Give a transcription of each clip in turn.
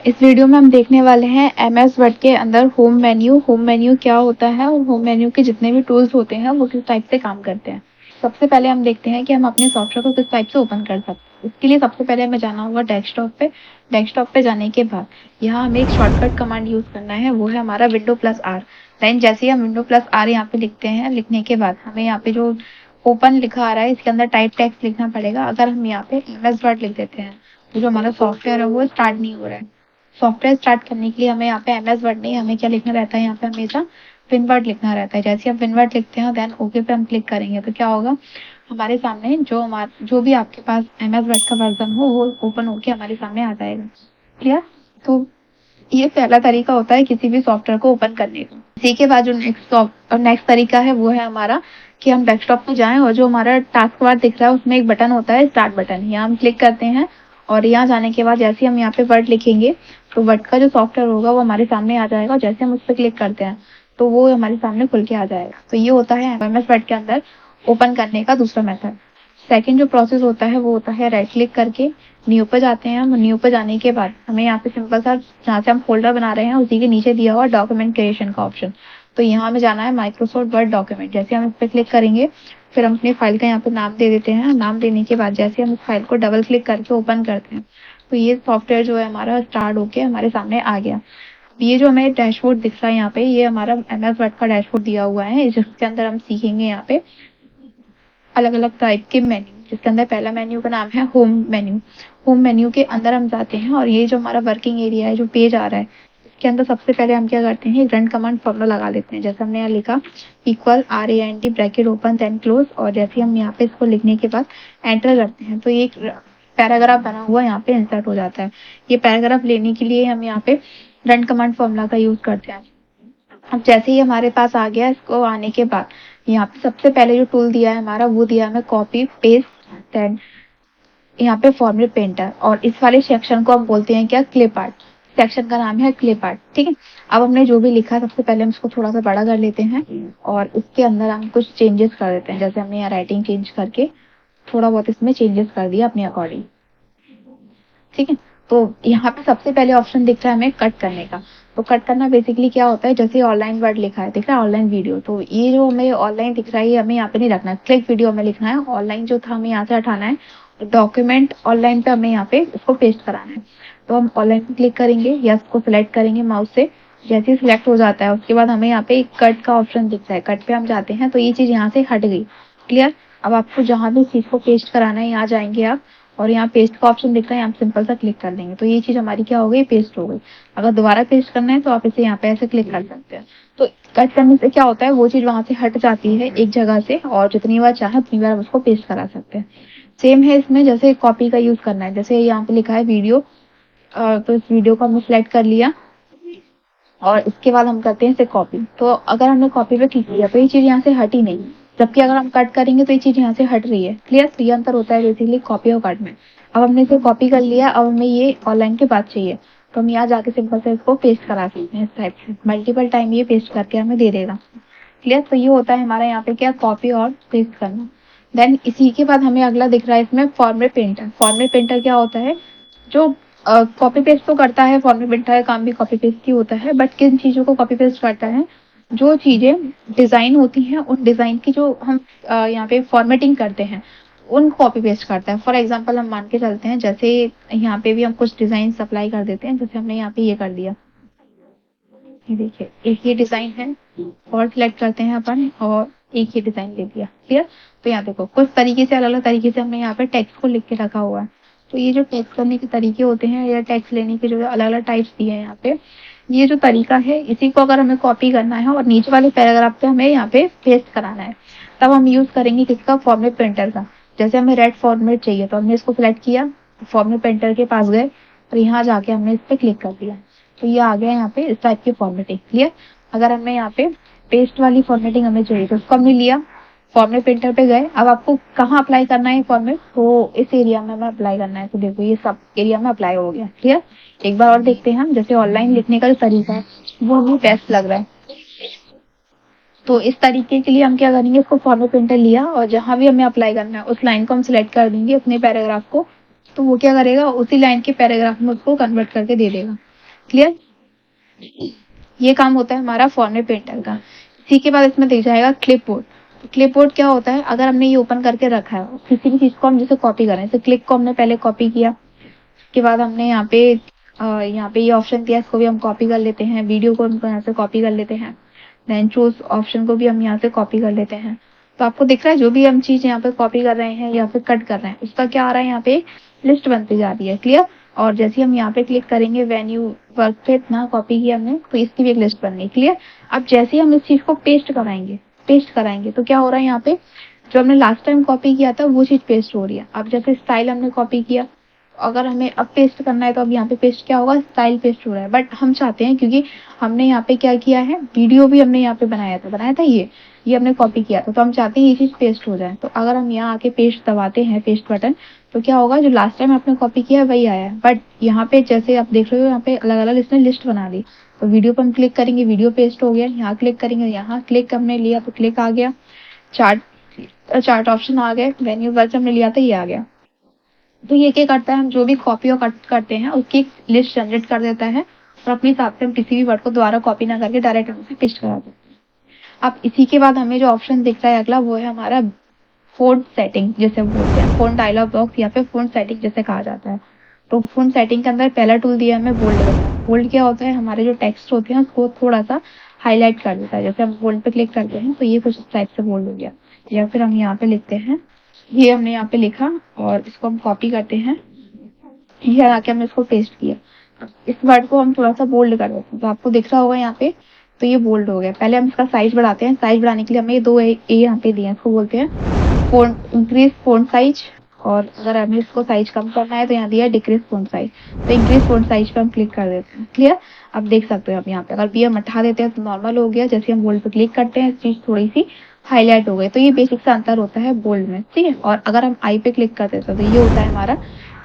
इस वीडियो में हम देखने वाले हैं एमएस वर्ड के अंदर होम मेन्यू। होम मेन्यू क्या होता है और होम मेन्यू के जितने भी टूल्स होते हैं वो किस टाइप से काम करते हैं। सबसे पहले हम देखते हैं कि हम अपने सॉफ्टवेयर को किस टाइप से ओपन कर सकते हैं। इसके लिए सबसे पहले हमें जाना होगा डेस्कटॉप पे। डेस्कटॉप पे जाने के बाद यहाँ हमें एक शॉर्टकट कमांड यूज करना है, वो है हमारा विंडो+R। देन जैसे ही हम विंडो+R यहाँ पे लिखते हैं, लिखने के बाद हमें यहाँ पे जो ओपन लिखा आ रहा है इसके अंदर टाइप टेक्स्ट लिखना पड़ेगा। अगर हम यहाँ पे एमएस वर्ड लिख देते हैं तो जो हमारा सॉफ्टवेयर है वो स्टार्ट नहीं हो रहा है। सॉफ्टवेयर स्टार्ट करने के लिए हमें यहाँ पे एमएस वर्ड नहीं, हमें क्या लिखना रहता है, यहाँ पे हमेशा विनवर्ड लिखना रहता है। जैसे हम विनवर्ड लिखते हैं देन ओके पे हम क्लिक करेंगे तो क्या होगा, हमारे सामने जो भी आपके पास एमएस वर्ड का वर्जन हो वो ओपन होके हमारे सामने आ जाएगा। क्लियर? तो ये पहला तरीका होता है किसी भी सॉफ्टवेयर को ओपन करने का। इसी के बाद जो नेक्स्ट तरीका है वो है हमारा कि हम डेस्कटॉप पे जाएं और जो हमारा टास्क बार दिख रहा है उसमें एक बटन होता है स्टार्ट बटन, यहाँ हम क्लिक करते हैं और यहाँ जाने के बाद जैसे हम यहाँ पे वर्ड लिखेंगे तो वर्ड का जो सॉफ्टवेयर होगा वो हमारे सामने आ जाएगा। जैसे हम उस पर क्लिक करते हैं तो वो हमारे सामने खुल के आ जाएगा। तो ये होता है एमएस वर्ड के अंदर ओपन करने का दूसरा मेथड। सेकंड जो प्रोसेस होता है वो होता है राइट क्लिक करके न्यू पे जाते हैं हम। न्यू पे जाने के बाद हमें यहाँ पे सिंपल सा जहाँ से हम फोल्डर बना रहे हैं उसी के नीचे दिया हुआ डॉक्यूमेंट क्रिएशन का ऑप्शन, तो यहाँ हमें जाना है माइक्रोसॉफ्ट वर्ड डॉक्यूमेंट। जैसे हम इस पर क्लिक करेंगे फिर हम अपनी फाइल का यहाँ पे नाम दे देते हैं। नाम देने के बाद जैसे हम इस फाइल को डबल क्लिक करके ओपन करते हैं तो ये सॉफ्टवेयर जो है हमारा स्टार्ट होके हमारे सामने आ गया। ये जो हमें डैशबोर्ड दिख रहा है यहाँ पे, ये हमारा एमएस वर्ड का डैशबोर्ड दिया हुआ है जिसके अंदर हम सीखेंगे यहाँ पे अलग अलग टाइप के मेन्यू, जिसके अंदर पहला मेन्यू का नाम है होम मेन्यू। होम मेन्यू के अंदर हम जाते हैं और ये जो हमारा वर्किंग एरिया है, जो पेज आ रहा है, इसके अंदर सबसे पहले हम क्या करते हैं, रन कमांड फॉर्मूला लगा लेते हैं। जैसे हमने यहाँ लिखा equal RAND bracket open then close, और जैसे हम यहाँ पे इसको लिखने के बाद एंटर करते हैं तो ये एक पैराग्राफ बना हुआ यहाँ पे इंसर्ट हो जाता है। ये पैराग्राफ लेने के लिए हम यहाँ पे रन कमांड फॉर्मूला का यूज करते हैं। अब जैसे ही हमारे पास आ गया, इसको आने के बाद यहाँ पे सबसे पहले जो टूल दिया है हमारा वो दिया है हमें कॉपी पेस्ट, देन यहाँ पे फॉर्मेट पेंटर, और इस वाले सेक्शन को हम बोलते हैं क्या, क्लिप आर्ट। सेक्शन का नाम है क्लिप आर्ट। ठीक है, अब हमने जो भी लिखा सबसे पहले हम इसको थोड़ा सा बड़ा कर लेते हैं और उसके अंदर हम कुछ चेंजेस कर देते हैं। जैसे हमने यहाँ राइटिंग चेंज करके थोड़ा बहुत इसमें चेंजेस कर दिया अपने अकॉर्डिंग। ठीक है, तो यहाँ पे सबसे पहले ऑप्शन दिख रहा है हमें कट करने का। तो कट करना बेसिकली क्या होता है, जैसे ऑनलाइन वर्ड लिखा है, दिख रहा है ऑनलाइन वीडियो, तो ये जो हमें ऑनलाइन दिख रहा है ये हमें यहाँ पे नहीं रखना है, क्लिक वीडियो हमें लिखना है। ऑनलाइन जो था हमें यहाँ से हटाना है, डॉक्यूमेंट ऑनलाइन पे हमें यहाँ पे इसको पेस्ट कराना है। तो हम ऑनलाइन पे क्लिक करेंगे या इसको सिलेक्ट करेंगे माउस से। जैसे ही सिलेक्ट हो जाता है उसके बाद हमें यहाँ पे एक कट का ऑप्शन दिखता है, कट पे हम जाते हैं तो ये चीज यहाँ से हट गई। क्लियर? अब आपको जहां भी चीज को पेस्ट कराना है यहाँ जाएंगे आप और यहाँ पेस्ट का ऑप्शन दिख रहा है, यहाँ सिंपल सा क्लिक कर देंगे तो ये चीज हमारी क्या हो गई, पेस्ट हो गई। अगर दोबारा पेस्ट करना है तो आप इसे यहाँ पे ऐसे क्लिक कर सकते हैं। तो कट करने से क्या होता है, वो चीज वहां से हट जाती है एक जगह से और जितनी बार चाहे उतनी बार उसको पेस्ट करा सकते हैं। सेम है इसमें, जैसे कॉपी का यूज करना है, जैसे यहाँ पे लिखा है वीडियो, तो इस वीडियो को हमने सिलेक्ट कर लिया और इसके बाद हम करते हैं इसे कॉपी। तो अगर हमने कॉपी पे क्लिक किया तो ये चीज यहाँ से हटी नहीं, जबकि अगर हम कट करेंगे तो ये चीज यहाँ से हट रही है। क्लियर? तो ये अंतर होता है बेसिकली कॉपी और कट में। अब हमने इसे कॉपी कर लिया, अब हमें ये ऑनलाइन के बाद चाहिए तो हम यहाँ जाके सिंपल से इसको पेस्ट करा सकते हैं। इस टाइप से मल्टीपल टाइम ये पेस्ट करके हमें दे देगा। क्लियर? तो ये होता है हमारा यहाँ पे क्या, कॉपी और पेस्ट करना। देन इसी के बाद हमें अगला दिख रहा है इसमें फॉर्मेट पेंटर। फॉर्मेट पेंटर क्या होता है, जो कॉपी पेस्ट तो करता है, फॉर्मेट पेंटर का काम भी कॉपी पेस्ट ही होता है, बट किन चीजों को कॉपी पेस्ट करता है, जो चीजें डिजाइन होती हैं उन डिजाइन की जो हम यहाँ पे फॉर्मेटिंग करते हैं उन कॉपी पेस्ट करता है। फॉर एग्जांपल हम मान के चलते हैं, जैसे यहाँ पे भी हम कुछ डिजाइन अप्लाई कर देते हैं। जैसे हमने यहाँ पे ये कर दिया, ये देखिए एक ये डिजाइन है और सिलेक्ट करते हैं अपन और एक ये डिजाइन ले लिया। क्लियर? तो यहाँ देखो कुछ तरीके से अलग अलग तरीके से हमने यहाँ पे टेक्स्ट को लिख के रखा हुआ है। तो ये जो टेक्स्ट करने के तरीके होते हैं या टेक्स्ट लेने के जो अलग अलग टाइप्स दिए हैं यहाँ पे, ये जो तरीका है इसी को अगर हमें कॉपी करना है और नीचे वाले पैराग्राफ पे हमें यहाँ पे पेस्ट कराना है तब हम यूज करेंगे किसका, फॉर्मेट पेंटर का। जैसे हमें रेड फॉर्मेट चाहिए तो हमने इसको सिलेक्ट किया, फॉर्मेट पेंटर के पास गए और यहाँ जाके हमने इस पे क्लिक कर दिया तो ये आ गया यहाँ पे इस टाइप की फॉर्मेटिंग। क्लियर? अगर हमें यहाँ पे पेस्ट वाली फॉर्मेटिंग हमें चाहिए तो उसको हमने लिया, फॉर्मेट पेंटर पे गए। अब आपको कहाँ अप्लाई करना है फॉर्मेट, तो इस एरिया में हमें अप्लाई करना है। तो देखो ये सब एरिया में अप्लाई हो गया। क्लियर? एक बार और देखते हैं हम, जैसे ऑनलाइन लिखने का जो तरीका है वो हमें बेस्ट लग रहा है, तो इस तरीके के लिए हम क्या करेंगे, इसको फॉर्मेट पेंटर लिया और जहां भी हमें अप्लाई करना है उस लाइन को हम सिलेक्ट कर देंगे अपने पैराग्राफ को, तो वो क्या करेगा, उसी लाइन के पैराग्राफ में उसको कन्वर्ट करके दे देगा। क्लियर? ये काम होता है हमारा फॉर्मेट पेंटर का। इसी के बाद इसमें दिख जाएगा क्लिपबोर्ड। क्लिपबोर्ड क्या होता है, अगर हमने ये ओपन करके रखा है किसी भी चीज को हम जैसे कॉपी करें, जैसे क्लिक को हमने पहले कॉपी किया, उसके बाद हमने यहाँ पे ये ऑप्शन दिया, इसको भी हम कॉपी कर लेते हैं, वीडियो को हम यहाँ से कॉपी कर लेते हैं, देन चूज ऑप्शन को भी हम यहाँ से कॉपी कर लेते हैं। तो आपको दिख रहा है जो भी हम चीज यहाँ पे कॉपी कर रहे हैं या फिर कट कर रहे हैं उसका क्या आ रहा है, यहाँ पे लिस्ट बनती जा रही है। क्लियर? और जैसे हम यहाँ पे क्लिक करेंगे वेन्यू वर्क पे, इतना कॉपी किया हमने तो इसकी भी एक लिस्ट बन गई। क्लियर? अब जैसे ही हम इस चीज को पेस्ट कराएंगे तो क्या हो रहा है, यहाँ पे जो हमने लास्ट टाइम कॉपी किया था वो चीज पेस्ट हो रही है। अब जैसे स्टाइल हमने कॉपी किया, अगर हमें अब पेस्ट करना है तो अब यहाँ पे पेस्ट क्या होगा, स्टाइल पेस्ट हो रहा है। बट हम चाहते हैं, क्योंकि हमने यहाँ पे क्या किया है, वीडियो भी हमने यहाँ पे बनाया था ये हमने कॉपी किया था, तो हम चाहते हैं ये चीज पेस्ट हो जाए। तो अगर हम यहाँ आके पेस्ट दबाते हैं, पेस्ट बटन, तो क्या होगा, जो लास्ट टाइम आपने कॉपी किया है वही आया है। बट यहाँ पे जैसे आप देख रहे हो यहाँ पे अलग अलग इसने लिस्ट बना दी। तो वीडियो पर हम क्लिक करेंगे, वीडियो पेस्ट हो गया, यहाँ क्लिक करेंगे, यहाँ क्लिक हमने लिया तो क्लिक आ गया, चार्ट चार्ट ऑप्शन आ गए, वेन्यू वर्क हमने लिया था ये आ गया। तो ये क्या करता है, हम जो भी कॉपी और कट करते हैं उसकी एक लिस्ट जनरेट कर देता है, और अपने हिसाब से हम किसी भी वर्ड को दोबारा कॉपी ना करके डायरेक्ट उसे पेस्ट करा देते हैं। अब इसी के बाद हमें जो ऑप्शन दिख रहा है अगला, वो है हमारा फ़ॉन्ट सेटिंग, जिसे हम बोलते हैं फ़ॉन्ट डायलॉग बॉक्स या फिर फ़ॉन्ट सेटिंग जिसे कहा जाता है। तो फ़ॉन्ट सेटिंग के अंदर पहला टूल दिया है हमें बोल्ड करना। बोल्ड क्या होता है, हमारे जो टेक्स्ट होते हैं उसको थोड़ा सा हाईलाइट कर देता है। जैसे हम बोल्ड पे क्लिक करते हैं तो ये कुछ इस टाइप से बोल्ड हो गया, या फिर हम यहाँ पे लिखते हैं, ये हमने यहाँ पे लिखा और इसको हम कॉपी करते हैं, ये आके हमने इसको पेस्ट किया, इस वर्ड को हम थोड़ा सा बोल्ड कर देते हैं तो आपको दिख रहा होगा यहाँ पे, तो ये बोल्ड हो गया। पहले हम इसका साइज बढ़ाते हैं, साइज बढ़ाने के लिए हमें दो ए यहाँ पे दिए हैं, इसको बोलते हैं फ़ॉन्ट इंक्रीज फ़ॉन्ट साइज, और अगर हमें इसको साइज कम करना है तो यहाँ दिया है डिक्रीज फ़ॉन्ट साइज। तो इंक्रीज फ़ॉन्ट साइज पे हम क्लिक कर देते हैं। क्लियर? अब देख सकते हो आप यहाँ पे, अगर भी हम हटा देते हैं तो नॉर्मल हो गया, जैसे हम बोल्ड पे क्लिक करते हैं चीज थोड़ी सी हाईलाइट हो गई। तो ये बेसिक सा अंतर होता है बोल्ड में, ठीक है। और अगर हम आई पे क्लिक करते हैं तो ये होता है हमारा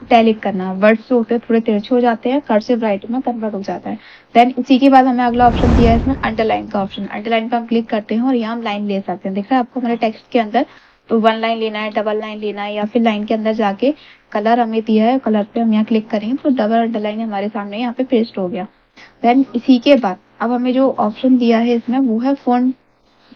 इटैलिक करना, वर्ड्स जो होते हैं थोड़े तिरछे हो जाते हैं, कर्सिव राइटिंग में कन्वर्ट हो जाता है। देन इसी के बाद हमें अगला ऑप्शन दिया है इसमें अंडरलाइन का ऑप्शन। अंडरलाइन पे हम क्लिक करते हैं और यहाँ हम लाइन ले सकते हैं, दिख रहा है आपको हमारे टेक्स्ट के अंदर। तो 1 लाइन लेना है, डबल लाइन लेना है, या फिर लाइन के अंदर जाके कलर हमें दिया है, कलर पे हम यहाँ क्लिक करेंगे तो डबल अंडरलाइन हमारे सामने यहाँ पे पेस्ट हो गया। देन इसी के बाद अब हमें जो ऑप्शन दिया है इसमें वो है फ़ॉन्ट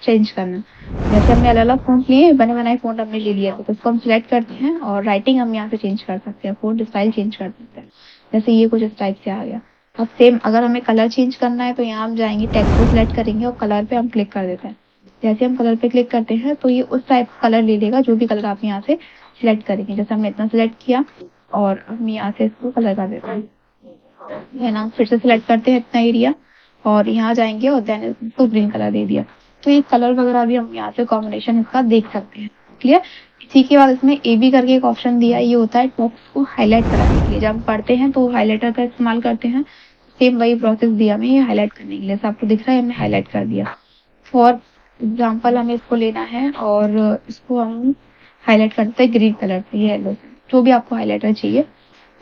चेंज करना। जैसे हमने अलग अलग फ़ॉन्ट लिए, बने बनाए फ़ॉन्ट हमने ले लिया, तो इसको हम सिलेक्ट करते हैं और राइटिंग हम यहाँ से चेंज कर सकते हैं, फ़ॉन्ट स्टाइल चेंज कर सकते हैं। जैसे ये कुछ इस टाइप से आ गया। अब सेम अगर हमें कलर चेंज करना है तो यहाँ हम जाएंगे, टेक्स्ट को सिलेक्ट करेंगे और कलर पे हम क्लिक कर देते हैं। जैसे हम कलर पे क्लिक करते हैं तो ये उस टाइप का कलर ले लेगा जो भी कलर आप यहाँ से सिलेक्ट करेंगे। जैसे हमने इतना सिलेक्ट किया और हम यहाँ से इसको कलर कर देते हैं, है ना। फिर से सिलेक्ट करते हैं इतना एरिया और यहाँ जाएंगे और देन इसको ग्रीन कलर दे दिया। तो ये कलर वगैरह भी हम यहाँ से कॉम्बिनेशन इसका देख सकते हैं। क्लियर? इसी के बाद इसमें ए बी करके एक ऑप्शन दिया है, ये होता है टेक्स्ट को हाईलाइट कराने के लिए। जब हम पढ़ते हैं तो हाईलाइटर का इस्तेमाल करते हैं, सेम वही प्रोसेस दिया हमें ये हाईलाइट करने के लिए। आपको दिख रहा है हमने हाईलाइट कर दिया। फॉर एग्जाम्पल हमें इसको लेना है और इसको हम हाईलाइट करते हैं ग्रीन कलर से, येलो से, जो भी आपको हाईलाइटर चाहिए,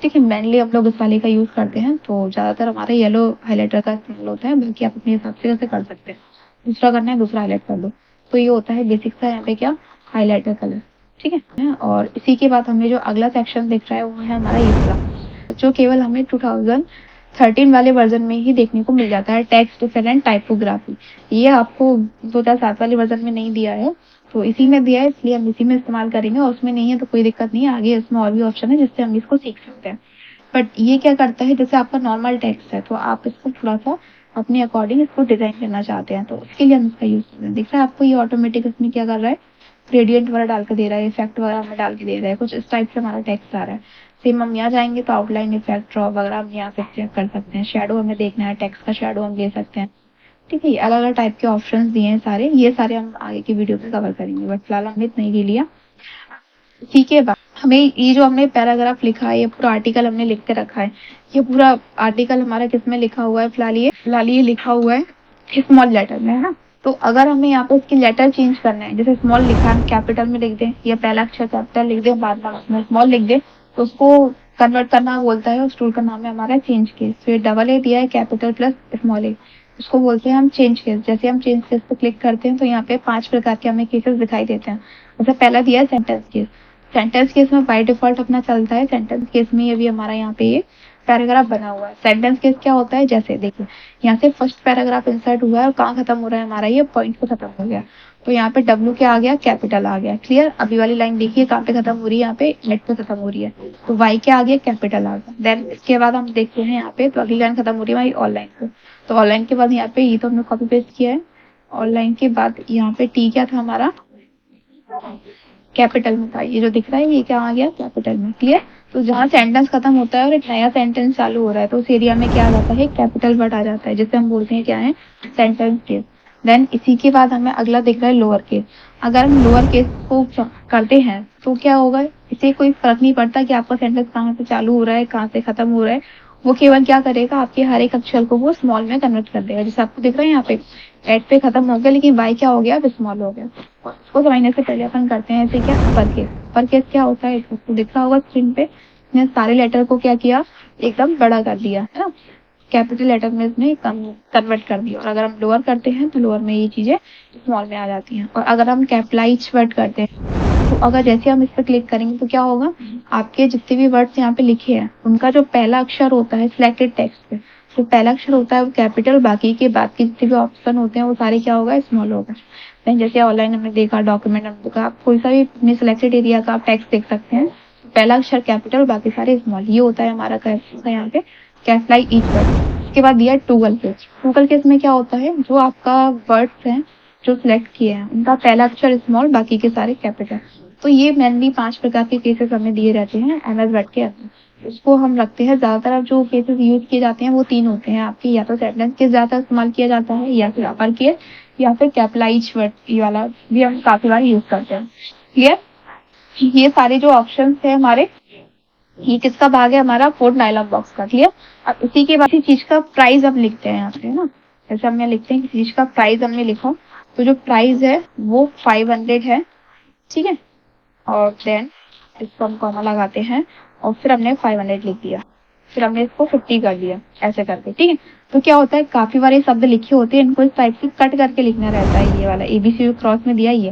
ठीक है। मेनली हम लोग इस वाले का यूज करते हैं तो ज्यादातर हमारा येलो हाईलाइटर का इस्तेमाल होता है, बाकी आप अपने हिसाब से कैसे कर सकते हैं, दूसरा करना है दूसरा हाईलाइट कर दो। तो ये होता है बेसिक सा यहाँ पे क्या, हाईलाइटर कलर, ठीक है। और इसी के बाद हमें जो अगला सेक्शन दिख रहा है वो है हमारा ये वाला, जो केवल हमें 2013 वाले वर्जन में ही देखने को मिल जाता है, टेक्स्ट डिफरेंट टाइपोग्राफी। ये आपको 2007 वाले वर्जन में नहीं दिया है, तो इसी में दिया है, इसलिए हम इसी में इस्तेमाल करेंगे। और उसमें नहीं है तो कोई दिक्कत नहीं है, आगे इसमें और भी ऑप्शन है जिससे हम इसको सीख सकते हैं। बट ये क्या करता है, जैसे आपका नॉर्मल टेक्स्ट है तो आप इसको थोड़ा सा अपने अकॉर्डिंग इसको डिजाइन करना चाहते हैं, तो उसके लिए हम इसका यूज कर रहे हैं। दिख रहा है आपको ये ऑटोमेटिक इसमें क्या कर रहा है, ग्रेडियंट वगैरह डाल के दे रहा है, इफेक्ट वगैरह हमें डाल के दे रहा है, कुछ इस टाइप से हमारा टेक्स्ट आ रहा है। सेम हम यहाँ जाएंगे तो आउटलाइन इफेक्ट ड्रॉ वगैरह हम यहाँ से चेक कर सकते हैं, शेडो हमें देखना है, टेक्स्ट का शेडो हम ले सकते हैं, ठीक है। अलग अलग टाइप के ऑप्शंस दिए हैं सारे, ये सारे हम आगे की वीडियो में कवर करेंगे, बट फिलहाल हमने इतना ही ले लिया। ठीक है, हमें ये जो हमने पैराग्राफ लिखा है, ये पूरा आर्टिकल हमने लिख के रखा है, ये पूरा आर्टिकल हमारा किस में लिखा हुआ है, फिलहाल ये लिखा हुआ है स्मॉल लेटर में, है ना। तो अगर हमें यहाँ पे इसकी लेटर चेंज करना है, जैसे स्मॉल लिखा है कैपिटल में लिख दें, या पहला अक्षर कैपिटल लिख दें, बाद में उसमें स्मॉल लिख दें, तो उसको कन्वर्ट करना बोलता है, उस टूल का नाम है हमारा चेंज केस। फिर डबल ए दिया है, कैपिटल प्लस स्मॉल ए, उसको बोलते हैं हम चेंज केस। जैसे हम चेंज केस पे क्लिक करते हैं तो यहाँ पे 5 प्रकार के हमें केसेस दिखाई देते हैं। जैसे पहला दिया है सेंटेंस केस। सेंटेंस केस में बाय डिफॉल्ट अपना चलता है, सेंटेंस केस में ये भी हमारा यहाँ पे ये पैराग्राफ बना हुआ है। सेंटेंस केस क्या होता है, जैसे देखिए यहाँ से फर्स्ट पैराग्राफ इंसर्ट हुआ है और कहाँ खत्म हो रहा है हमारा, ये पॉइंट पे खत्म हो गया। तो यहाँ पे डब्ल्यू क्या आ गया, कैपिटल आ गया। क्लियर। अभी वाली लाइन देखिए कहाँ पे खत्म हो रही है, यहाँ पे नेट पे खत्म हो रही है, तो वाई क्या आ गया, कैपिटल आ गया। देन इसके बाद हम देखते हैं यहाँ पे, तो अगली लाइन खत्म हो रही है हमारी ऑनलाइन पे। तो ऑनलाइन के बाद यहाँ पे ये तो हमने कॉपी पेस्ट किया है। ऑनलाइन के बाद यहाँ पे टी क्या था हमारा, कैपिटल में था। ये जो दिख रहा है ये क्या आ गया, कैपिटल में। क्लियर। तो जहाँ सेंटेंस खत्म होता है और एक नया सेंटेंस चालू हो रहा है, तो उस एरिया में क्या आ जाता है, कैपिटल वर्ड आ जाता है, जिसे हम बोलते हैं क्या है, सेंटेंस केस। देन इसी के बाद हमें अगला दिख रहा है लोअर केस। अगर हम लोअर केस को करते हैं तो क्या होगा, इससे कोई फर्क नहीं पड़ता कि आपका सेंटेंस कहाँ से चालू हो रहा है, कहाँ से खत्म हो रहा है। वो केवल क्या करेगा, आपके हर एक अक्षर को वो स्मॉल में कन्वर्ट कर देगा। जैसे आपको दिख रहा है यहाँ पे एट पे खत्म हो गया, लेकिन वाई क्या हो गया, अब स्मॉल हो गया। उसको समझने से पहले अपन करते हैं ऐसे क्या, अपर केस। अपर केस क्या होता है, इसको दिख रहा होगा स्क्रीन पे, इसने सारे लेटर को क्या किया, एकदम बड़ा कर दिया है ना, कैपिटल लेटर में इसने कन्वर्ट कर दिया। और अगर हम लोअर करते हैं तो लोअर में ये चीजें स्मॉल में आ जाती हैं। और अगर हम कैपिटलाइज वर्ड करते हैं, तो अगर जैसे हम इस पर क्लिक करेंगे तो क्या होगा, आपके जितने भी वर्ड्स यहाँ पे लिखे हैं उनका जो पहला अक्षर होता है सिलेक्टेड टेक्स्ट पे, जो पहला अक्षर होता है वो कैपिटल, बाकी के बाद के जितने भी ऑप्शन होते हैं वो सारे क्या होगा, स्मॉल होगा। देन जैसे ऑनलाइन हमने देखा, डॉक्यूमेंट हमने देखा, आप कोई सा भी अपने सिलेक्टेड एरिया का टेक्स्ट देख सकते हैं, पहला अक्षर कैपिटल, बाकी सारे स्मॉल। ये होता है हमारा यहाँ पे कैपिटलाइज ईच वर्ड। इसके बाद दिया टूगल केस। टूगल केस में क्या होता है, जो आपका वर्ड्स हैं जो सिलेक्ट किए हैं उनका पहला अक्षर स्मॉल, बाकी के सारे कैपिटल। तो ये मेनली 5 प्रकार के केसेस हमें दिए रहते हैं एमएस वर्ड के अंदर। उसको हम रखते हैं, ज्यादातर अब जो केसेस यूज किए जाते हैं वो 3 होते हैं आपके, या तो सेंटेंस केस ज्यादा इस्तेमाल किया जाता है, या फिर अपर केस, या फिर कैपिटलाइज वर्ड, ये वाला भी हम काफी बार यूज करते हैं। क्लियर। ये सारे जो ऑप्शन है हमारे, ये किसका भाग है, हमारा फोर्थ डायलॉग बॉक्स का। क्लियर। अब इसी के बाद किसी चीज का प्राइस हम लिखते हैं यहाँ पे, है ना, जैसे हम यहाँ लिखते हैं किसी चीज का प्राइस हमने लिखा, तो जो प्राइस है वो 500 है। ठीक है। और देन इसको हम कॉमा लगाते हैं और फिर हमने 500 लिख दिया, फिर हमने इसको 50 कर दिया, ऐसे करके। ठीक है। तो क्या होता है, काफी बार ये शब्द लिखे होते हैं, इनको इस टाइप से कट करके लिखना रहता है। ये वाला एबीसी क्रॉस में दिया ही है,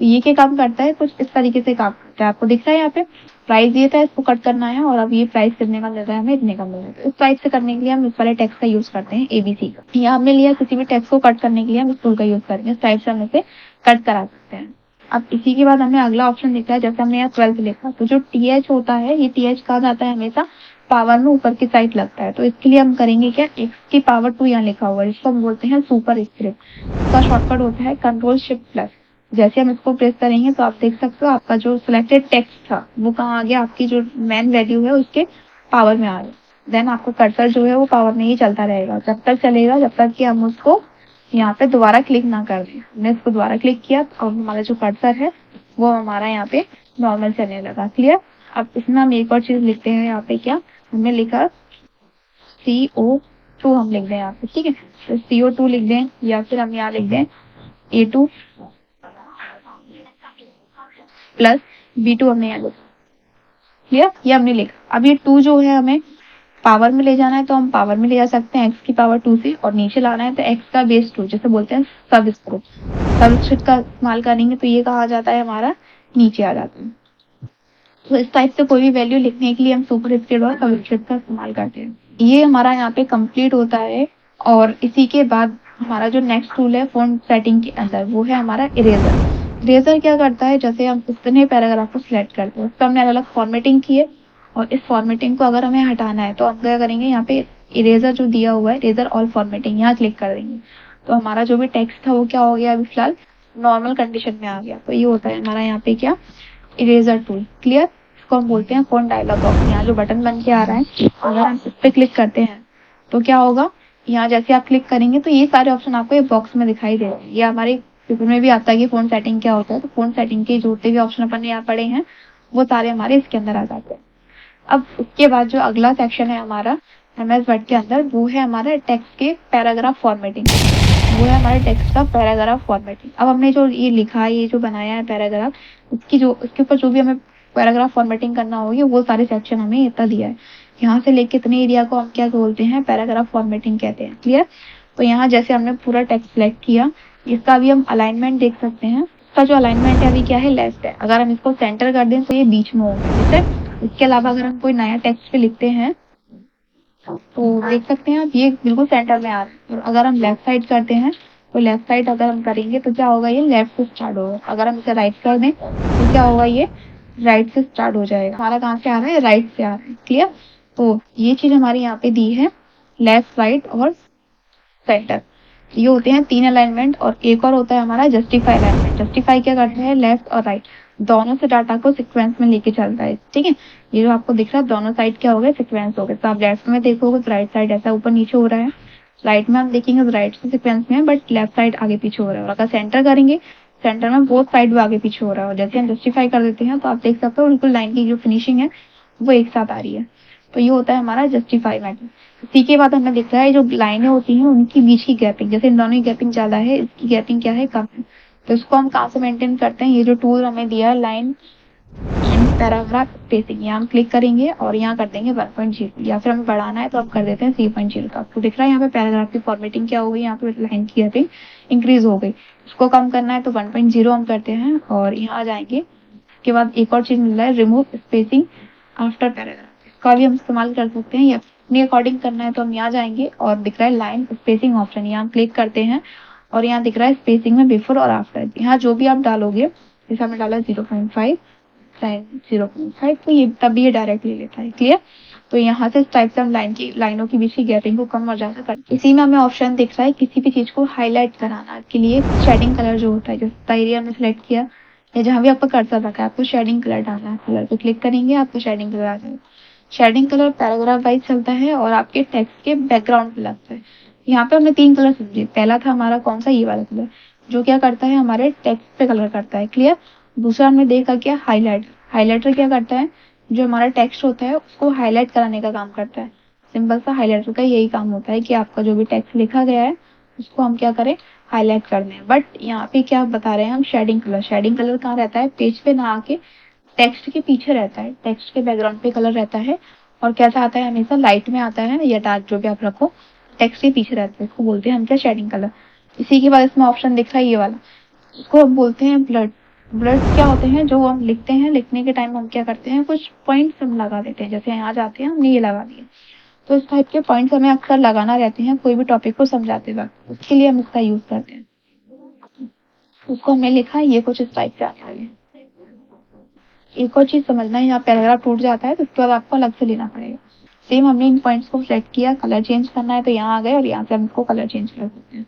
तो ये क्या काम करता है, कुछ इस तरीके से काम करता है। आपको दिख रहा है यहाँ पे प्राइस ये था, इसको कट करना है, और अब ये प्राइस कितने का मिल रहा है, हमें इतने का मिल रहा है। तो इस टाइप से करने के लिए हम इस वाले टेक्स्ट का यूज करते हैं, एबीसी का। यहाँ हमने लिया, किसी भी टेक्स्ट को कट करने के लिए हम इस टूल का यूज करेंगे, इस टाइप से हम इसे कट करा सकते हैं। अब इसी के बाद हमें अगला ऑप्शन दिखता है, जैसे हमने यहाँ 12 लिखा, तो जो टीएच होता है, ये टीएच कहा जाता है हमेशा पावर में ऊपर की साइड लगता है। तो इसके लिए हम करेंगे क्या, एक्स की पावर 2 यहाँ लिखा हुआ है, जिसको हम बोलते हैं सुपर स्क्रिप्ट। इसका शॉर्टकट होता है कंट्रोल शिफ्ट प्लस। जैसे हम इसको प्रेस करेंगे तो आप देख सकते हो आपका जो सिलेक्टेड टेक्स्ट था वो कहाँ आ गया, आपकी जो मेन वैल्यू है उसके पावर में आ गया। देन आपका कर्सर जो है वो पावर में ही चलता रहेगा, जब तक चलेगा जब तक कि हम उसको यहाँ पे दोबारा क्लिक ना कर दें। हमने इसको दोबारा क्लिक किया और हमारा जो कर्सर है वो हमारा यहाँ पे नॉर्मल चलने लगा। क्लियर। अब इसमें हम एक और चीज लिखते हैं, यहाँ पे क्या हमने लिखा, CO2 हम लिख दें यहाँ पे। ठीक है। तो CO2 लिख दें, या फिर हम यहाँ लिख दें A2 प्लस B2 हमने यहाँ लिखा। क्लियर। ये हमने लिखा। अब ये 2 जो है हमें पावर में ले जाना है, तो हम पावर में ले जा सकते हैं x की पावर 2 से, और नीचे लाना है तो x का बेस 2, जैसे बोलते हैं सबस्क्रिप्ट। सबस्क्रिप्ट का इस्तेमाल करेंगे तो ये कहा जाता है हमारा, नीचे आ जाता है। तो इस टाइप से कोई भी वैल्यू लिखने के लिए हम सुपर स्क्रिप्ट और सबस्क्रिप्ट का इस्तेमाल करते हैं। ये हमारा यहाँ पे कंप्लीट होता है। और इसी के बाद हमारा जो नेक्स्ट टूल है फॉन्ट सेटिंग के अंदर, वो है हमारा इरेजर। इरेजर क्या करता है, जैसे हम इतने पैराग्राफ को सिलेक्ट करते हैं, उस पर हमने अलग अलग फॉर्मेटिंग की है, और इस फॉर्मेटिंग को अगर हमें हटाना है तो हम क्या करेंगे, यहाँ पे इरेजर जो दिया हुआ है, इरेजर ऑल फॉर्मेटिंग, यहाँ क्लिक कर देंगे। तो हमारा जो भी टेक्स्ट था वो क्या हो गया, अभी फिलहाल नॉर्मल कंडीशन में आ गया। तो ये होता है हमारा यहाँ पे क्या, इरेजर टूल। क्लियर। इसको हम बोलते हैं फॉन्ट डायलॉग बॉक्स। यहाँ जो बटन बन के आ रहा है, अगर हम इस पे क्लिक करते हैं तो क्या होगा, यहाँ जैसे आप क्लिक करेंगे तो ये सारे ऑप्शन आपको ये बॉक्स में दिखाई दे रहे हैं। ये हमारे पेपर में भी आता है कि फॉन्ट सेटिंग क्या होता है, तो फॉन्ट सेटिंग के जोड़ते हुए ऑप्शन अपन ने यहाँ पढ़े हैं वो सारे हमारे इसके अंदर आ जाते हैं। अब उसके बाद जो अगला सेक्शन है हमारा एमएस वर्ड के अंदर, वो है हमारा टेक्स्ट के पैराग्राफ फॉर्मेटिंग। वो है हमारे टेक्स्ट का पैराग्राफ फॉर्मेटिंग। अब हमने जो ये लिखा है, ये जो बनाया है पैराग्राफ, उसके ऊपर जो भी हमें पैराग्राफ फॉर्मेटिंग करना होगी वो सारे सेक्शन हमें इतना दिया है। यहाँ से लेके इतने एरिया को हम क्या बोलते हैं, पैराग्राफ फॉर्मेटिंग कहते हैं। क्लियर। तो यहाँ जैसे हमने पूरा टेक्स्ट सिलेक्ट किया, इसका भी हम अलाइनमेंट देख सकते हैं। इसका जो अलाइनमेंट है अभी क्या है, लेफ्ट है। अगर हम इसको सेंटर कर दें तो ये बीच में होगा, जैसे। इसके अलावा अगर हम कोई नया टेक्स्ट पे लिखते हैं तो देख सकते हैं आप, ये बिल्कुल सेंटर में आ रहा है। और अगर हम लेफ्ट साइड करते हैं तो लेफ्ट साइड अगर हम करेंगे तो क्या होगा, ये लेफ्ट से स्टार्ट होगा। अगर हम इसे राइट कर दें तो क्या होगा, ये राइट से स्टार्ट हो जाएगा। हमारा कहाँ से आ रहा है, राइट से आ रहा है। क्लियर। तो ये चीज हमारी यहाँ पे दी है, लेफ्ट राइट और सेंटर। ये होते हैं 3 अलाइनमेंट। और एक और होता है हमारा जस्टिफाई अलाइनमेंट। जस्टिफाई क्या करता है, लेफ्ट और राइट दोनों से डाटा को सीक्वेंस में लेके चलता है। ठीक है, ये जो आपको दिख रहा है दोनों साइड क्या हो गए, सीक्वेंस हो गए। तो आप लेफ्ट में देखोगे तो राइट साइड ऐसा ऊपर नीचे हो रहा है, राइट में हम देखेंगे तो राइट से सीक्वेंस में है बट लेफ्ट साइड आगे पीछे हो रहा है। और अगर सेंटर करेंगे, सेंटर में बोथ साइड भी आगे पीछे हो रहा है। और जैसे हम जस्टिफाई कर देते हैं तो आप देख सकते हो बिल्कुल लाइन की जो फिनिशिंग है वो एक साथ आ रही है। तो ये होता है हमारा जस्टिफाई मैटर। इसी के बाद हमें दिख रहा है जो लाइनें होती हैं उनकी बीच की गैपिंग, जैसे इन दोनों की गैपिंग ज्यादा है, इसकी गैपिंग क्या है, कम है। तो इसको हम कहाँ से मेंटेन करते हैं, ये जो टूल हमें दिया है लाइन एंड पैराग्राफ स्पेसिंग, यहाँ हम क्लिक करेंगे और यहाँ कर देंगे 1.0, या फिर हमें बढ़ाना है तो आप कर देते हैं 3.0 का। आपको दिख रहा है यहाँ पे पैराग्राफ की फॉर्मेटिंग क्या हो गई, यहाँ पे लाइन की गैपिंग इंक्रीज हो गई। इसको कम करना है तो 1.0 हम करते हैं और यहाँ आ जाएंगे। उसके बाद एक और चीज मिल रहा है, रिमूव स्पेसिंग आफ्टर पैराग्राफ। इसका भी हम इस्तेमाल कर सकते हैं, या अपने अकॉर्डिंग करना है तो हम यहाँ जाएंगे और दिख रहा है लाइन स्पेसिंग ऑप्शन, यहाँ क्लिक करते हैं और यहाँ दिख रहा है स्पेसिंग में बिफोर और आफ्टर। यहाँ जो भी आप डालोगे, जैसे हमने डाला 0.5 0.5, तो ये तब ये डायरेक्ट ले लेता है। क्लियर। तो यहाँ से इस टाइप से हम लाइनों की बीच की गैपिंग को कम और ज्यादा कर। इसी में हमें ऑप्शन दिख रहा है किसी भी चीज को हाईलाइट कराना के लिए शेडिंग कलर जो होता है, जैसे एरिया हमने सेलेक्ट किया या जहाँ भी आपका कर्सर रखा है आपको शेडिंग कलर डालना है। कलर पे क्लिक करेंगे आपको शेडिंग कलर आ जाएगा। शेडिंग कलर पैराग्राफ वाइज चलता है और आपके टेक्स्ट के बैकग्राउंड पे लगता है। यहाँ पे हमने 3 कलर समझे। पहला था हमारा कौन सा, ये वाला कलर जो क्या करता है हमारे टेक्स्ट पे कलर करता है। क्लियर। दूसरा हमने देखा क्या, हाईलाइट। हाईलाइटर क्या करता है, जो हमारा टेक्स्ट होता है उसको हाईलाइट कराने का काम करता है। सिंपल सा हाईलाइटर का यही काम होता है कि आपका जो भी टेक्स्ट लिखा गया है उसको हम क्या करें, हाईलाइट कर दें। बट यहाँ पे क्या बता रहे हैं हम, शेडिंग कलर। शेडिंग कलर कहाँ रहता है, पेज पे ना आके टेक्स्ट के पीछे रहता है, टेक्स्ट के बैकग्राउंड पे कलर रहता है। और कैसा आता है, हमेशा लाइट में आता है या डार्क, जो भी आप रखो, टेक्स्ट के पीछे रहता है। इसको बोलते हैं हम क्या, शेडिंग कलर। इसी के बाद इसमें ऑप्शन दिख रहा है ये वाला, इसको हम बोलते हैं ब्लड। ब्लड क्या होते हैं, जो हम लिखते हैं, लिखने के टाइम हम क्या करते हैं, कुछ पॉइंट्स हम लगा देते हैं। जैसे यहाँ जाते हैं हमने ये लगा दिया, तो इस टाइप के पॉइंट्स हमें अक्सर लगाना रहते हैं कोई भी टॉपिक को समझाते वक्त, उसके लिए हम इसका यूज करते हैं। उसको हमने लिखा है, ये कुछ इस टाइप से आता है। एक और चीज समझना है, यहाँ पैराग्राफ टूट जाता है तो उसके बाद आपको अलग से लेना पड़ेगा। सेम हमने इन पॉइंट्स को सिलेक्ट किया, कलर चेंज करना है तो यहाँ आ गए और यहाँ से हम इसको कलर चेंज कर सकते हैं।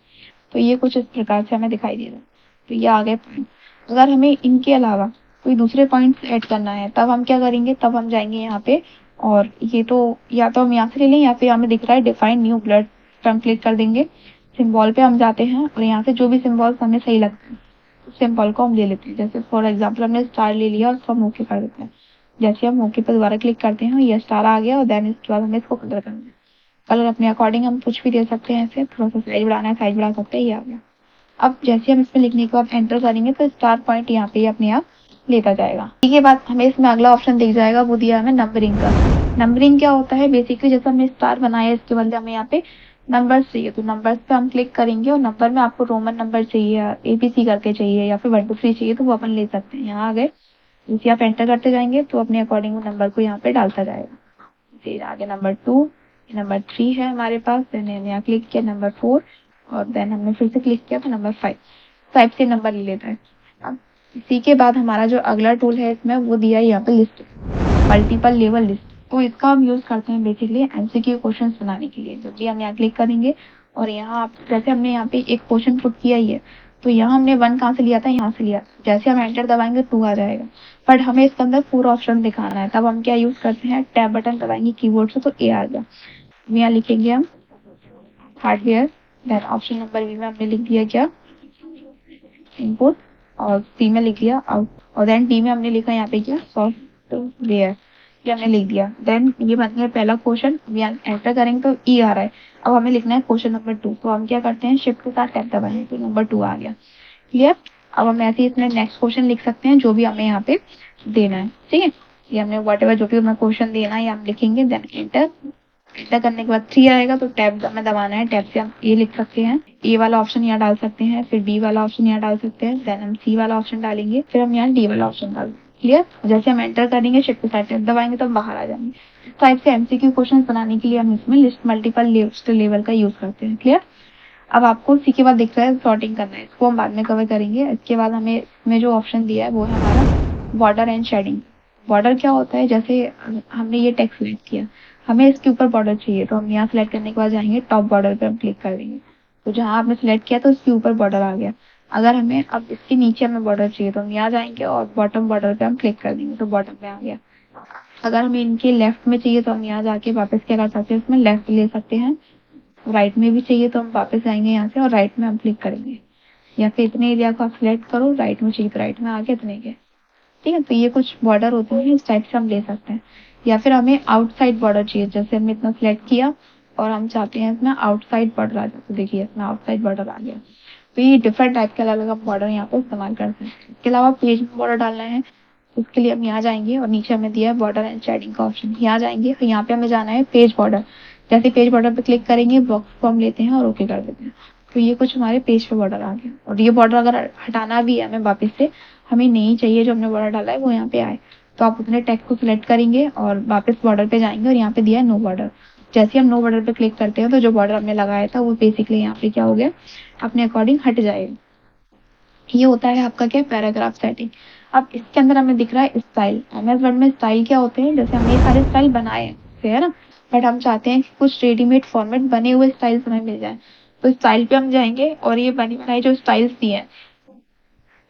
तो ये कुछ इस प्रकार से हमें दिखाई दे रहा है। तो ये आ गए पॉइंट। अगर हमें इनके अलावा कोई दूसरे पॉइंट्स ऐड करना है तब हम क्या करेंगे, तब हम जाएंगे यहाँ पे और ये तो या तो हम यहाँ से ले लें या फिर हमें दिख रहा है डिफाइन न्यू ब्लड, हम क्लिक कर देंगे। सिंबल पे हम जाते हैं और यहाँ से जो भी सिंबल हमें सही लगता है सिंबल को हम ले लेते हैं। जैसे फॉर एग्जाम्पल हमने स्टार ले लिया और उसको हम ओके कर देते हैं। जैसे हम ओके पर दोबारा क्लिक करते हैं ये स्टार आ गया और देन इसके बाद हमें इसको कलर करना है। कलर अपने अकॉर्डिंग हम कुछ भी दे सकते हैं, ऐसे थोड़ा सा साइज बढ़ाना है साइज बढ़ा सकते हैं, ये आ गया। अब जैसे हम इसमें लिखने के बाद एंटर करेंगे तो स्टार पॉइंट यहाँ पे अपने आप लेता जाएगा। इसके बाद हमें इसमें अगला ऑप्शन दिख जाएगा, वो दिया हमें नंबरिंग का। नंबरिंग क्या होता है, बेसिकली जैसे हमने स्टार बनाया इसके बदले हमें यहाँ पे नंबर्स चाहिए, तो नंबर्स पे हम क्लिक करेंगे और नंबर में आपको रोमन नंबर चाहिए या एबीसी करके चाहिए या फिर 1 2 3 चाहिए तो वो अपन ले सकते हैं। यहाँ आ गए, जैसे आप एंटर करते जाएंगे तो अपने अकॉर्डिंग वो नंबर को यहाँ पे डालता जाएगा। फिर आगे नंबर 2, नंबर 3 है हमारे पास, देन यहाँ क्लिक किया नंबर 4 और देन हमने फिर से क्लिक किया तो नंबर 5 टाइप से नंबर ले लेता है। अब इसी के बाद हमारा जो अगला टूल है इसमें वो दिया है यहाँ पे लिस्ट, मल्टीपल लेवल लिस्ट। तो इसका हम यूज करते हैं बेसिकली एमसीक्यू क्वेश्चंस बनाने के लिए। जब भी हम यहाँ क्लिक करेंगे और यहाँ आप जैसे हमने यहाँ पे एक क्वेश्चन पुट किया ही है तो यहाँ हमने 1 कहाँ से लिया था, यहाँ से लिया। जैसे हम एंटर दबाएंगे 2 आ जाएगा, बट हमें इसके अंदर पूरा ऑप्शन दिखाना है। तब हम क्या यूज करते हैं, टैब बटन दबाएंगे कीबोर्ड से तो ए आ गया। यहाँ लिखेंगे हम hardware, then option number B में हमने लिख दिया क्या, इनपुट, और सी में लिख दिया आउट, और देन डी में हमने लिखा यहाँ पे क्या, सॉफ्टवेयर, ये हमने लिख दिया। देन ये बन गया पहला क्वेश्चन, एंटर करेंगे तो ई आ रहा है। अब हमें लिखना है क्वेश्चन नंबर 2, तो हम क्या करते हैं, शिफ्ट के साथ टैब दबाएंगे तो नंबर 2 आ गया। क्लियर। अब हम ऐसे ही इसमें नेक्स्ट क्वेश्चन लिख सकते हैं जो भी हमें यहाँ पे देना है। ठीक है, ये हमने वट एवर जो भी हमें क्वेश्चन देना है ये हम लिखेंगे, देन एंटर। एंटर करने के बाद 3 आएगा तो टैब में दबाना है, टैब से हम ए लिख सकते हैं, ए वाला ऑप्शन यहाँ डाल सकते हैं, फिर बी वाला ऑप्शन यहाँ डाल सकते हैं, देन हम सी वाला ऑप्शन डालेंगे, फिर हम यहाँ डी वाला ऑप्शन डालेंगे। क्लियर। जैसे हम एंटर करेंगे शिफ्ट के साथ टैब दबाएंगे तो हम बाहर आ जाएंगे। इस टाइप से एमसीक्यू क्वेश्चन बनाने के लिए हम इसमें लिस्ट मल्टीपल लिस्ट लेवल का यूज करते हैं। क्लियर? अब आपको इसी के बाद दिख रहा है सॉर्टिंग करना है, इसको हम बाद में कवर करेंगे। इसके बाद हमें इसमें जो ऑप्शन दिया है वो है हमारा बॉर्डर एंड शेडिंग। बॉर्डर क्या होता है, जैसे हमने ये टेक्स्ट सिलेक्ट किया, हमें इसके ऊपर बॉर्डर चाहिए, तो हम यहाँ सिलेक्ट करने के बाद जाएंगे टॉप बॉर्डर पे हम क्लिक कर देंगे, तो जहाँ आपने सिलेक्ट किया तो उसके ऊपर बॉर्डर आ गया। अगर हमें अब इसके नीचे हमें बॉर्डर चाहिए तो हम यहाँ जाएंगे और बॉटम बॉर्डर पे हम क्लिक कर देंगे, तो बॉटम पे आ गया। अगर हमें इनके लेफ्ट में चाहिए तो हम यहाँ जाके वापस क्या कर सकते हैं, इसमें लेफ्ट ले सकते हैं। राइट में भी चाहिए तो हम वापस जाएंगे यहाँ से और राइट में हम क्लिक करेंगे, या फिर इतने एरिया को आप सिलेक्ट करो, राइट में चाहिए तो राइट में आ गया इतने के। ठीक है, तो ये कुछ बॉर्डर होते हैं, इस टाइप से हम ले सकते हैं। या फिर हमें आउटसाइड बॉर्डर चाहिए, जैसे हमने इतना सिलेक्ट किया और हम चाहते हैं इसमें आउटसाइड बॉर्डर आ जाए, तो देखिए इसमें आउटसाइड बॉर्डर आ गया। तो ये डिफरेंट टाइप के अलग अलग बॉर्डर यहाँ पे इस्तेमाल करते हैं। इसके अलावा पेज में बॉर्डर डालना है, तो उसके लिए हम यहाँ जाएंगे और नीचे हमें दिया है बॉर्डर एंड शेडिंग का ऑप्शन, यहाँ जाएंगे तो यहाँ पे हमें जाना है पेज बॉर्डर। जैसे पेज बॉर्डर पे क्लिक करेंगे, बॉक्स को हम लेते हैं और ओके कर देते हैं, तो ये कुछ हमारे पेज पे बॉर्डर आ गया। और ये बॉर्डर अगर हटाना भी है हमें वापस से, हमें नहीं चाहिए जो हमने बॉर्डर डाला है वो यहाँ पे आए, तो आप अपने टेक्स्ट को सिलेक्ट करेंगे और वापस बॉर्डर पे जाएंगे और यहाँ पे दिया है नो बॉर्डर। जैसे हम नो बॉर्डर पे क्लिक करते हैं तो जो बॉर्डर हमने लगाया था वो बेसिकली यहाँ पे क्या हो गया, अपने अकॉर्डिंग हट जाएगा। ये होता है आपका क्या, पैराग्राफ सेटिंग। अब इसके अंदर हमें दिख रहा है स्टाइल। एमएस वर्ड में स्टाइल क्या होते हैं, जैसे हमने ये सारे स्टाइल बनाए हैं, है ना, बट हम चाहते हैं कि कुछ रेडीमेड फॉर्मेट बने हुए स्टाइल्स हमें मिल जाए, तो स्टाइल पे हम जाएंगे और ये बनी बनाई जो स्टाइल्स दिए हैं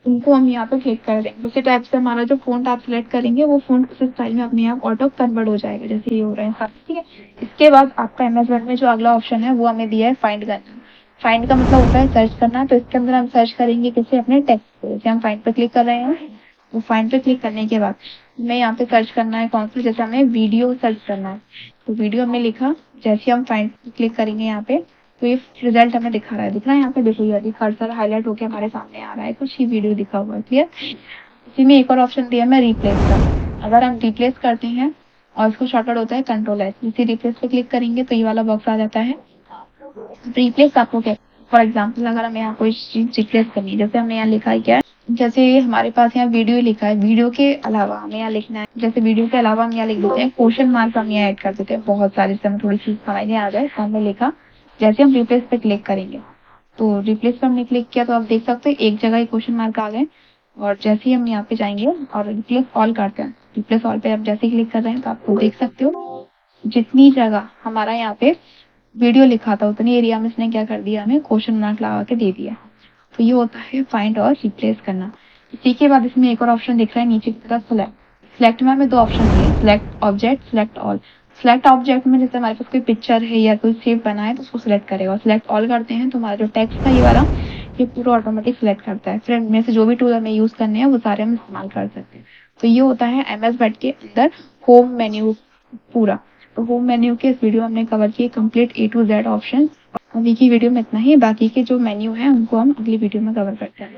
उनको हम यहाँ पे क्लिक कर देंगे। उसी टाइप से हमारा जो फ़ॉन्ट आप सिलेक्ट करेंगे वो फ़ॉन्ट उस स्टाइल में अपने आप ऑटो कन्वर्ट हो जाएगा, जैसे ये हो रहा है सब। ठीक है, इसके बाद आपका एमएस वर्ड में जो अगला ऑप्शन है वो हमें दिया है फाइंड करना। फाइंड का मतलब होता है सर्च करना, तो इसके अंदर हम सर्च करेंगे किसी अपने टेक्स्ट को। जैसे हम फाइंड पे क्लिक कर रहे हैं, तो फाइंड पे क्लिक करने के बाद हमें यहाँ पे सर्च करना है कौन सा, जैसे हमें वीडियो सर्च करना है, तो वीडियो हमने लिखा। जैसे हम फाइंड पे क्लिक करेंगे यहाँ पे, तो ये रिजल्ट हमें दिखा रहा है, दिख रहा है यहाँ पे, देखो ये कर्सर हाईलाइट होकर हमारे सामने आ रहा है, कुछ ही वीडियो दिखा हुआ है। क्लियर? इसी में एक और ऑप्शन दिया है मैं रिप्लेस का। अगर हम रिप्लेस करते हैं और इसको शॉर्टकट होता है कंट्रोल एस, इसी रिप्लेस पे क्लिक करेंगे तो ये वाला बॉक्स आ जाता है। रिप्लेस आपको क्या, फॉर एग्जाम्पल अगर हमें यहाँ कोई चीज रिप्लेस करनी है, जैसे हमने यहाँ लिखा है क्या, जैसे हमारे पास यहाँ वीडियो लिखा है, वीडियो के अलावा हमें यहाँ लिखना है, जैसे वीडियो के अलावा हम यहाँ लिख देते हैं क्वेश्चन मार्क, हम यहाँ ऐड कर देते हैं बहुत सारे, से हमें थोड़ी सी समझ नहीं आ जाए तो हमने लिखा। जैसे हम रिप्लेस पे क्लिक करेंगे, तो रिप्लेस पे हमने क्लिक किया तो आप देख सकते हैं एक जगह ही क्वेश्चन मार्क आ गए। और जैसे ही हम यहाँ पे जाएंगे और रिप्लेस ऑल करते हैं, रिप्लेस ऑल पे आप जैसे ही क्लिक कर रहे हैं तो आपको देख सकते हो जितनी जगह हमारा यहाँ पे वीडियो लिखा था उतनी एरिया में इसने क्या कर दिया, हमें क्वेश्चन मार्क लगा के दे दिया। तो ये होता है फाइंड और रिप्लेस करना। इसी के बाद इसमें एक और ऑप्शन दिख रहा है नीचे की तरफ, सिलेक्ट। सिलेक्ट में हमें दो ऑप्शन दिए, select object, select all. Select object में जैसे हमारे पास कोई पिक्चर है या कोई शेप बना है तो उसको सिलेक्ट करेगा, और सिलेक्ट ऑल करते हैं तो हमारा जो टेक्स्ट है ये वाला, ये पूरा ऑटोमेटिक सिलेक्ट करता है। फिर इनमें से जो भी टूल हमें यूज करने हैं वो सारे हम इस्तेमाल कर सकते हैं। तो ये होता है एमएस वर्ड के अंदर होम मेन्यू पूरा। तो होम मेन्यू के इस वीडियो में हमने कवर किए complete A to Z option. अभी की वीडियो में इतना ही, बाकी के जो मेन्यू है उनको हम अगली वीडियो में कवर करते हैं।